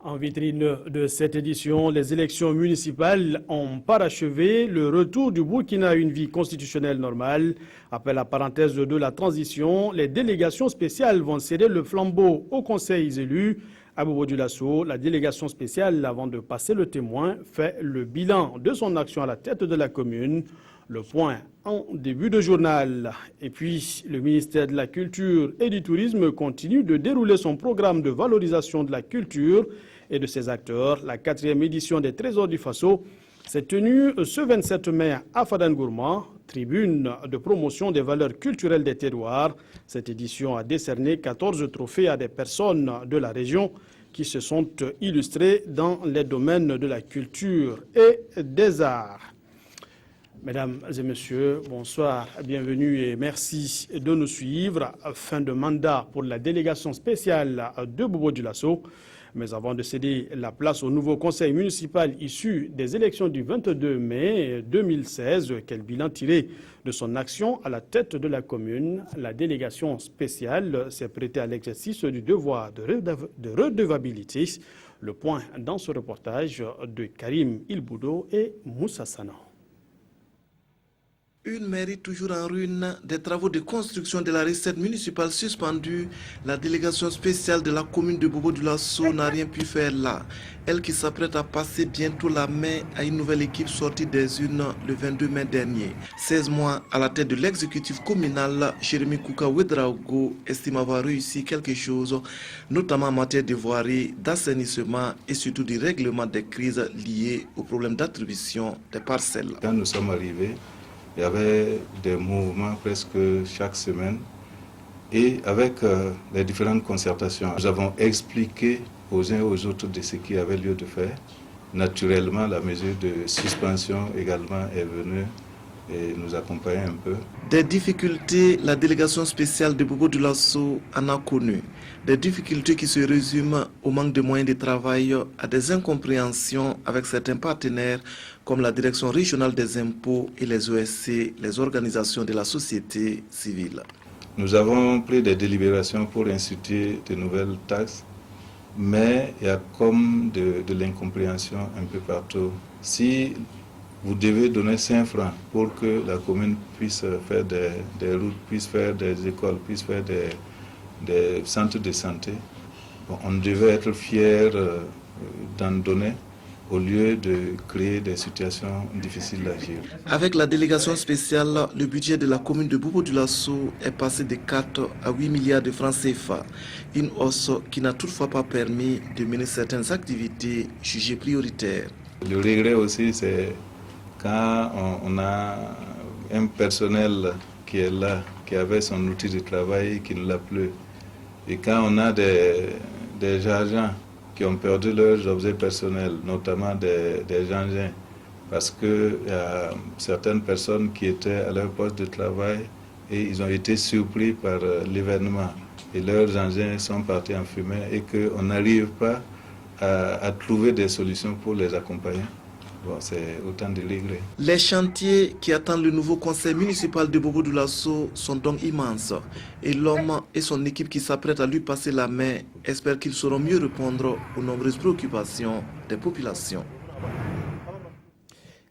En vitrine de cette édition, les élections municipales ont parachevé le retour du Burkina à une vie constitutionnelle normale. Après la parenthèse de la transition, les délégations spéciales vont céder le flambeau aux conseils élus. À Bobo Dioulasso, la délégation spéciale, avant de passer le témoin, fait le bilan de son action à la tête de la commune. Le point en début de journal. Et puis, le ministère de la Culture et du Tourisme continue de dérouler son programme de valorisation de la culture et de ses acteurs. La 4e édition des Trésors du Faso s'est tenue ce 27 mai à Fadangourma, tribune de promotion des valeurs culturelles des terroirs. Cette édition a décerné 14 trophées à des personnes de la région qui se sont illustrées dans les domaines de la culture et des arts. Mesdames et messieurs, bonsoir, bienvenue et merci de nous suivre. Fin de mandat pour la délégation spéciale de Bobo Dioulasso. Mais avant de céder la place au nouveau conseil municipal issu des élections du 22 mai 2016, quel bilan tiré de son action à la tête de la commune, la délégation spéciale s'est prêtée à l'exercice du devoir de redevabilité. Le point dans ce reportage de Karim Ilboudo et Moussa Sana. Une mairie toujours en ruine, des travaux de construction de la recette municipale suspendus. La délégation spéciale de la commune de Bobo Dioulasso n'a rien pu faire là. Elle qui s'apprête à passer bientôt la main à une nouvelle équipe sortie des urnes le 22 mai dernier. 16 mois à la tête de l'exécutif communal, Jérémy Kouka Ouedraogo estime avoir réussi quelque chose, notamment en matière de voirie, d'assainissement et surtout du règlement des crises liées aux problèmes d'attribution des parcelles. Quand nous sommes arrivés, il y avait des mouvements presque chaque semaine et avec les différentes concertations, nous avons expliqué aux uns et aux autres de ce qui avait lieu de faire. Naturellement, la mesure de suspension également est venue et nous accompagner un peu. Des difficultés, la délégation spéciale de Bobo Dioulasso en a connu. Des difficultés qui se résument au manque de moyens de travail, à des incompréhensions avec certains partenaires comme la Direction régionale des impôts et les OSC, les organisations de la société civile. Nous avons pris des délibérations pour instituer de nouvelles taxes, mais il y a comme de l'incompréhension un peu partout. Si vous devez donner 5 francs pour que la commune puisse faire des routes, puisse faire des écoles, puisse faire des centres de santé. Bon, on devait être fiers d'en donner au lieu de créer des situations difficiles à gérer. Avec la délégation spéciale, le budget de la commune de Bobo Dioulasso est passé de 4 à 8 milliards de francs CFA. Une hausse qui n'a toutefois pas permis de mener certaines activités jugées prioritaires. Le regret aussi, c'est quand on a un personnel qui est là, qui avait son outil de travail et qui ne l'a plus. Et quand on a des agents qui ont perdu leurs objets personnels, notamment des engins, parce qu'il y a certaines personnes qui étaient à leur poste de travail et ils ont été surpris par l'événement et leurs engins sont partis en fumée et qu'on n'arrive pas à trouver des solutions pour les accompagner. Bon, c'est autant de regrets. Les chantiers qui attendent le nouveau conseil municipal de Bobo Dioulasso sont donc immenses. Et l'homme et son équipe qui s'apprêtent à lui passer la main espèrent qu'ils sauront mieux répondre aux nombreuses préoccupations des populations.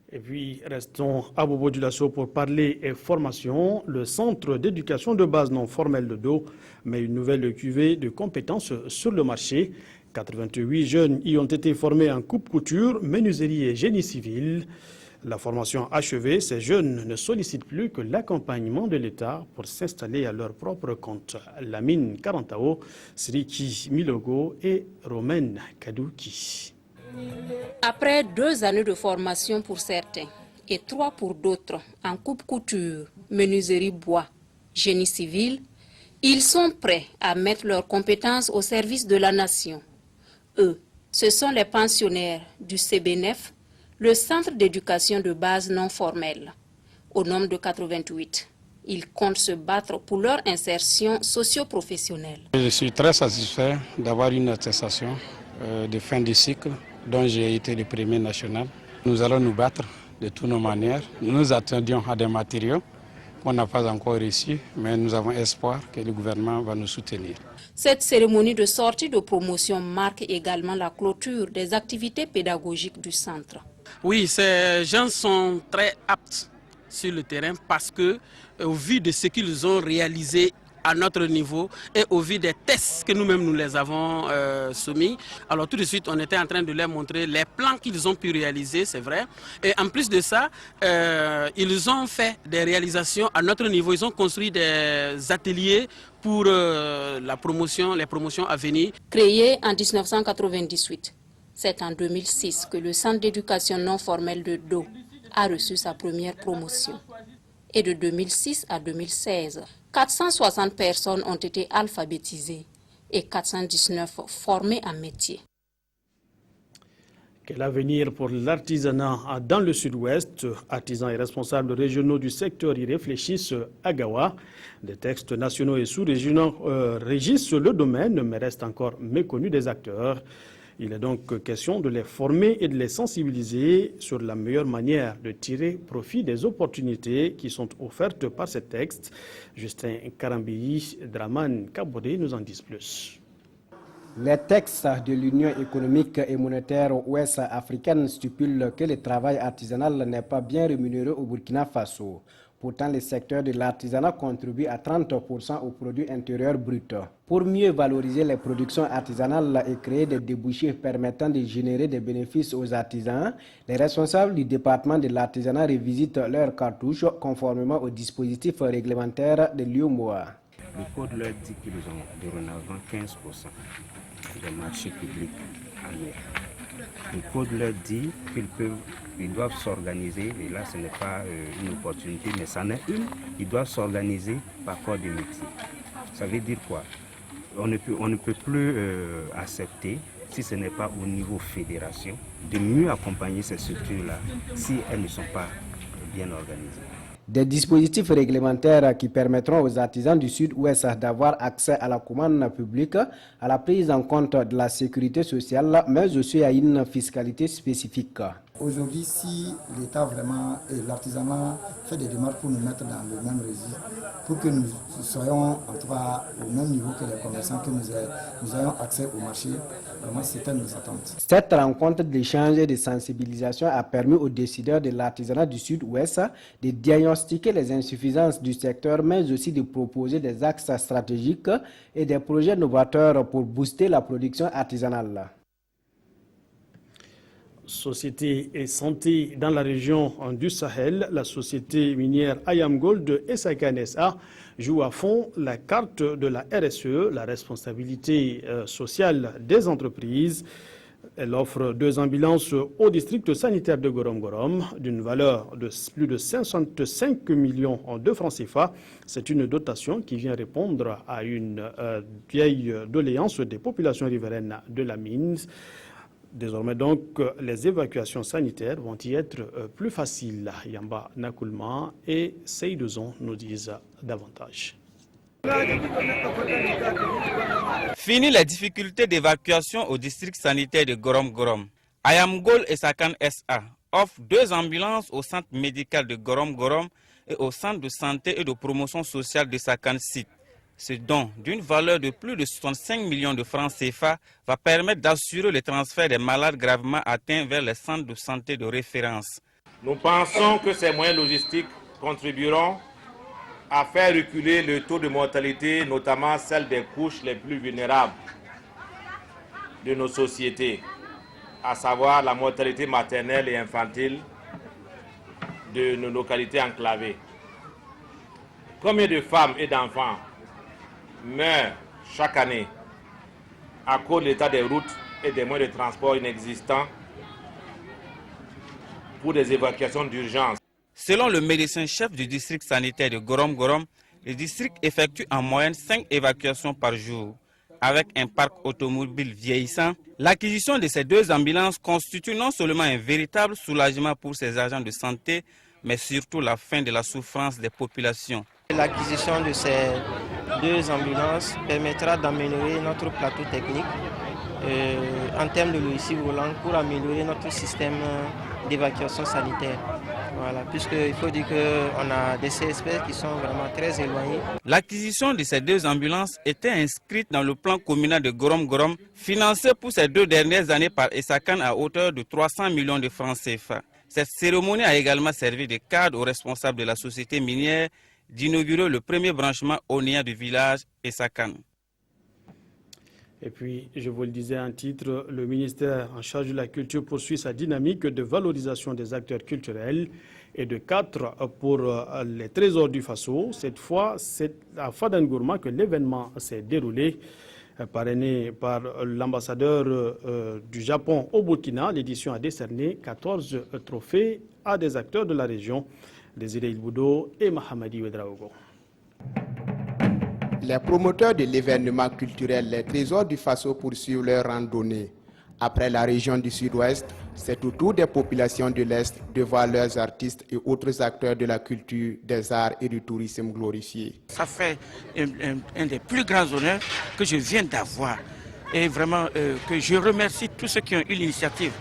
Et puis, restons à Bobo Dioulasso pour parler formation. Le centre d'éducation de base non formelle de Do met une nouvelle cuvée de compétences sur le marché. 88 jeunes y ont été formés en coupe-couture, menuiserie et génie civil. La formation achevée, ces jeunes ne sollicitent plus que l'accompagnement de l'État pour s'installer à leur propre compte. Lamine Karantao, Sriki Milogo et Romaine Kadouki. Après 2 années de formation pour certains et 3 pour d'autres en coupe-couture, menuiserie bois, génie civil, ils sont prêts à mettre leurs compétences au service de la nation. Eux, ce sont les pensionnaires du CBNF, le centre d'éducation de base non formelle, au nombre de 88. Ils comptent se battre pour leur insertion socio-professionnelle. Je suis très satisfait d'avoir une attestation de fin de cycle dont j'ai été le premier national. Nous allons nous battre de toutes nos manières. Nous nous attendions à des matériaux On n'a pas encore réussi, mais nous avons espoir que le gouvernement va nous soutenir. Cette cérémonie de sortie de promotion marque également la clôture des activités pédagogiques du centre. Oui, ces gens sont très aptes sur le terrain parce que, au vu de ce qu'ils ont réalisé à notre niveau et au vu des tests que nous-mêmes nous les avons soumis, alors tout de suite on était en train de leur montrer les plans qu'ils ont pu réaliser, c'est vrai. Et en plus de ça, ils ont fait des réalisations à notre niveau, ils ont construit des ateliers pour les promotions à venir. Créé en 1998, c'est en 2006 que le centre d'éducation non formelle de Do a reçu sa première promotion. Et de 2006 à 2016, 460 personnes ont été alphabétisées et 419 formées en métier. Quel avenir pour l'artisanat dans le sud-ouest? Artisans et responsables régionaux du secteur y réfléchissent à Gawa. Des textes nationaux et sous-régionaux régissent le domaine, mais restent encore méconnus des acteurs. Il est donc question de les former et de les sensibiliser sur la meilleure manière de tirer profit des opportunités qui sont offertes par ces textes. Justin Karambi, Draman Kabodé nous en disent plus. Les textes de l'Union économique et monétaire ouest africaine stipulent que le travail artisanal n'est pas bien rémunéré au Burkina Faso. Pourtant, le secteur de l'artisanat contribue à 30% au produit intérieur brut. Pour mieux valoriser les productions artisanales et créer des débouchés permettant de générer des bénéfices aux artisans, les responsables du département de l'artisanat revisitent leurs cartouches conformément au dispositif réglementaire de l'UMOA. Le code leur dit qu'ils ont dorénavant 15% des marchés publics annuels. Le code leur dit qu'ils doivent s'organiser, et là ce n'est pas une opportunité, mais c'en est une, ils doivent s'organiser par corps de métier. Ça veut dire quoi? On ne peut plus accepter, si ce n'est pas au niveau fédération, de mieux accompagner ces structures-là si elles ne sont pas bien organisées. Des dispositifs réglementaires qui permettront aux artisans du sud-ouest d'avoir accès à la commande publique, à la prise en compte de la sécurité sociale, mais aussi à une fiscalité spécifique. Aujourd'hui, si l'État vraiment et l'artisanat fait des démarches pour nous mettre dans le même registre, pour que nous soyons en tout cas au même niveau que les commerçants, que nous ayons accès au marché, vraiment c'était nos attentes. Cette rencontre d'échange et de sensibilisation a permis aux décideurs de l'artisanat du sud-ouest de diagnostiquer les insuffisances du secteur, mais aussi de proposer des axes stratégiques et des projets novateurs pour booster la production artisanale. Société et santé dans la région du Sahel, la société minière Ayam Gold et Sakan SA jouent à fond la carte de la RSE, la responsabilité sociale des entreprises. Elle offre 2 ambulances au district sanitaire de Gorom Gorom d'une valeur de plus de 65 millions de francs CFA. C'est une dotation qui vient répondre à une vieille doléance des populations riveraines de la mine. Désormais donc, les évacuations sanitaires vont y être plus faciles. Yamba Nakoulma et Seydouson nous disent davantage. Fini les difficultés d'évacuation au district sanitaire de Gorom Gorom. Ayam Gold et Sakan SA offrent 2 ambulances au centre médical de Gorom Gorom et au centre de santé et de promotion sociale de Sakan Site. Ce don, d'une valeur de plus de 65 millions de francs CFA, va permettre d'assurer le transfert des malades gravement atteints vers les centres de santé de référence. Nous pensons que ces moyens logistiques contribueront à faire reculer le taux de mortalité, notamment celle des couches les plus vulnérables de nos sociétés, à savoir la mortalité maternelle et infantile de nos localités enclavées. Combien de femmes et d'enfants meurent chaque année à cause de l'état des routes et des moyens de transport inexistants pour des évacuations d'urgence. Selon le médecin-chef du district sanitaire de Gorom Gorom, le district effectue en moyenne 5 évacuations par jour. Avec un parc automobile vieillissant, l'acquisition de ces 2 ambulances constitue non seulement un véritable soulagement pour ces agents de santé, mais surtout la fin de la souffrance des populations. L'acquisition de ces 2 ambulances permettra d'améliorer notre plateau technique en termes de logistique volant pour améliorer notre système d'évacuation sanitaire. Voilà, puisqu'il faut dire qu'on a des CSP qui sont vraiment très éloignés. L'acquisition de ces 2 ambulances était inscrite dans le plan communal de Gorom Gorom, financé pour ces 2 dernières années par ESACAN à hauteur de 300 millions de francs CFA. Cette cérémonie a également servi de cadre aux responsables de la société minière d'inaugurer le premier branchement onien du village ESACAN. Et puis, je vous le disais en titre, le ministère en charge de la culture poursuit sa dynamique de valorisation des acteurs culturels et de 4 pour les trésors du Faso. Cette fois, c'est à Fadangourma que l'événement s'est déroulé. Parrainé par l'ambassadeur du Japon au Burkina, l'édition a décerné 14 trophées à des acteurs de la région, Désiré Ilboudo et Mahamadi Ouedraogo. Les promoteurs de l'événement culturel Les Trésors du Faso poursuivent leur randonnée. Après la région du Sud-Ouest, c'est au tour des populations de l'Est de voir leurs artistes et autres acteurs de la culture, des arts et du tourisme glorifiés. Ça fait un des plus grands honneurs que je viens d'avoir. Et vraiment que je remercie tous ceux qui ont eu l'initiative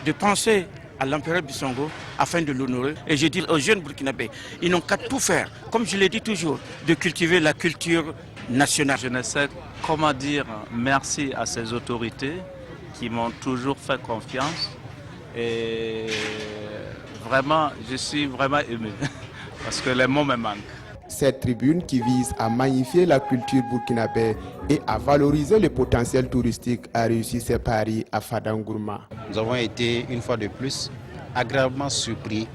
de penser à l'empereur Bissongo afin de l'honorer. Et je dis aux jeunes burkinabés, ils n'ont qu'à tout faire, comme je l'ai dit toujours, de cultiver la culture nationale. Je ne sais comment dire merci à ces autorités qui m'ont toujours fait confiance. Et vraiment, je suis vraiment ému parce que les mots me manquent. Cette tribune qui vise à magnifier la culture burkinabé et à valoriser le potentiel touristique a réussi ses paris à Fadangourma. Nous avons été une fois de plus agréablement surpris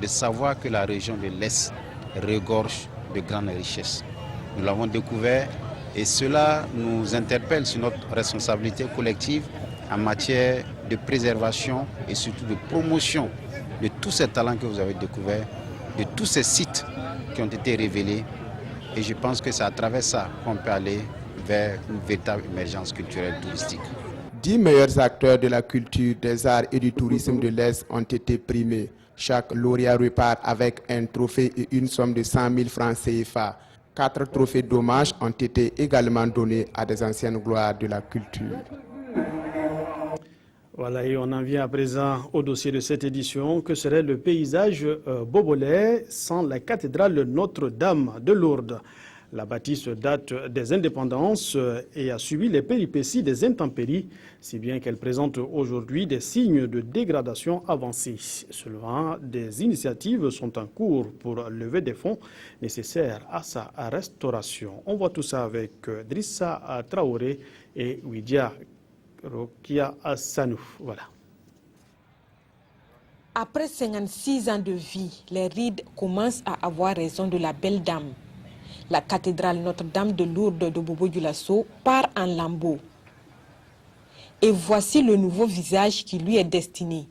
de savoir que la région de l'Est regorge de grandes richesses. Nous l'avons découvert et cela nous interpelle sur notre responsabilité collective en matière de préservation et surtout de promotion de tous ces talents que vous avez découverts, de tous ces sites qui ont été révélés. Et je pense que c'est à travers ça qu'on peut aller vers une véritable émergence culturelle touristique. 10 meilleurs acteurs de la culture, des arts et du tourisme de l'Est ont été primés. Chaque lauréat repart avec un trophée et une somme de 100 000 francs CFA. 4 trophées d'hommage ont été également donnés à des anciennes gloires de la culture. Voilà, et on en vient à présent au dossier de cette édition. Que serait le paysage bobolais sans la cathédrale Notre-Dame de Lourdes? La bâtisse date des indépendances et a subi les péripéties des intempéries, si bien qu'elle présente aujourd'hui des signes de dégradation avancée. Seulement, des initiatives sont en cours pour lever des fonds nécessaires à sa restauration. On voit tout ça avec Drissa Traoré et Ouidia Rokia Assanou. Voilà. Après 56 ans de vie, les rides commencent à avoir raison de la belle dame. La cathédrale Notre-Dame de Lourdes de Bobo-Dioulasso part en lambeaux. Et voici le nouveau visage qui lui est destiné.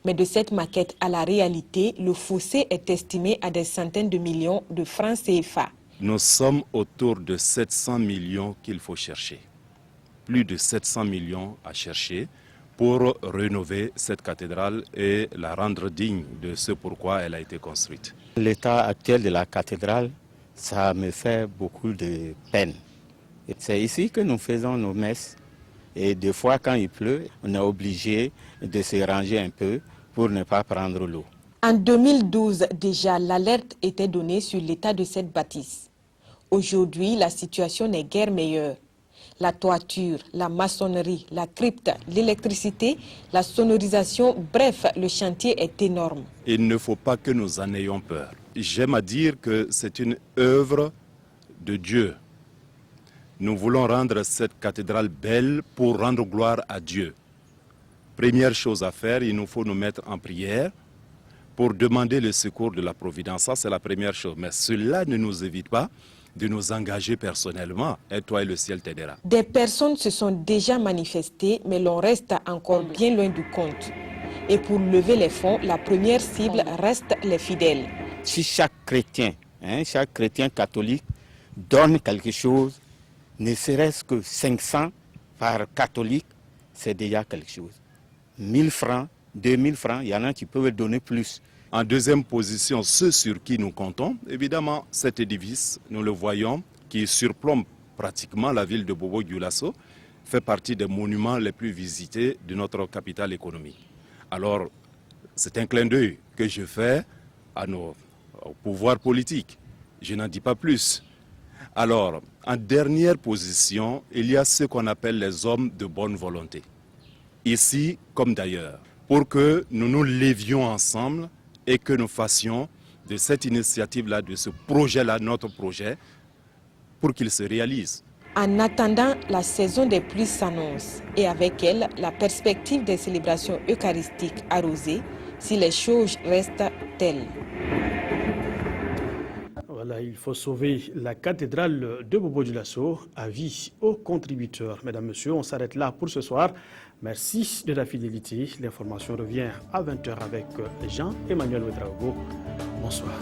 Mais de cette maquette à la réalité, le fossé est estimé à des centaines de millions de francs CFA. Nous sommes autour de 700 millions qu'il faut chercher. Plus de 700 millions à chercher pour rénover cette cathédrale et la rendre digne de ce pourquoi elle a été construite. L'état actuel de la cathédrale, ça me fait beaucoup de peine. C'est ici que nous faisons nos messes. Et des fois, quand il pleut, on est obligé de se ranger un peu pour ne pas prendre l'eau. En 2012, déjà, l'alerte était donnée sur l'état de cette bâtisse. Aujourd'hui, la situation n'est guère meilleure. La toiture, la maçonnerie, la crypte, l'électricité, la sonorisation, bref, le chantier est énorme. Il ne faut pas que nous en ayons peur. J'aime à dire que c'est une œuvre de Dieu. Nous voulons rendre cette cathédrale belle pour rendre gloire à Dieu. Première chose à faire, il nous faut nous mettre en prière pour demander le secours de la Providence. Ça, c'est la première chose. Mais cela ne nous évite pas de nous engager personnellement. Et toi et le ciel t'aidera. Des personnes se sont déjà manifestées, mais l'on reste encore bien loin du compte. Et pour lever les fonds, la première cible reste les fidèles. Si chaque chrétien catholique donne quelque chose, ne serait-ce que 500 par catholique, c'est déjà quelque chose. 1000 francs, 2000 francs, il y en a qui peuvent donner plus. En deuxième position, ceux sur qui nous comptons, évidemment, cet édifice, nous le voyons, qui surplombe pratiquement la ville de Bobo-Dioulasso, fait partie des monuments les plus visités de notre capitale économique. Alors, C'est un clin d'œil que je fais au pouvoir politique. Je n'en dis pas plus. Alors, en dernière position, il y a ce qu'on appelle les hommes de bonne volonté. Ici comme d'ailleurs, pour que nous nous levions ensemble et que nous fassions de cette initiative-là, de ce projet-là, notre projet, pour qu'il se réalise. En attendant, la saison des pluies s'annonce et avec elle, la perspective des célébrations eucharistiques arrosées si les choses restent telles. Voilà, il faut sauver la cathédrale de Bobo-Dioulasso. Avis aux contributeurs. Mesdames, Messieurs, on s'arrête là pour ce soir. Merci de la fidélité. L'information revient à 20h avec Jean-Emmanuel Ouedraogo. Bonsoir.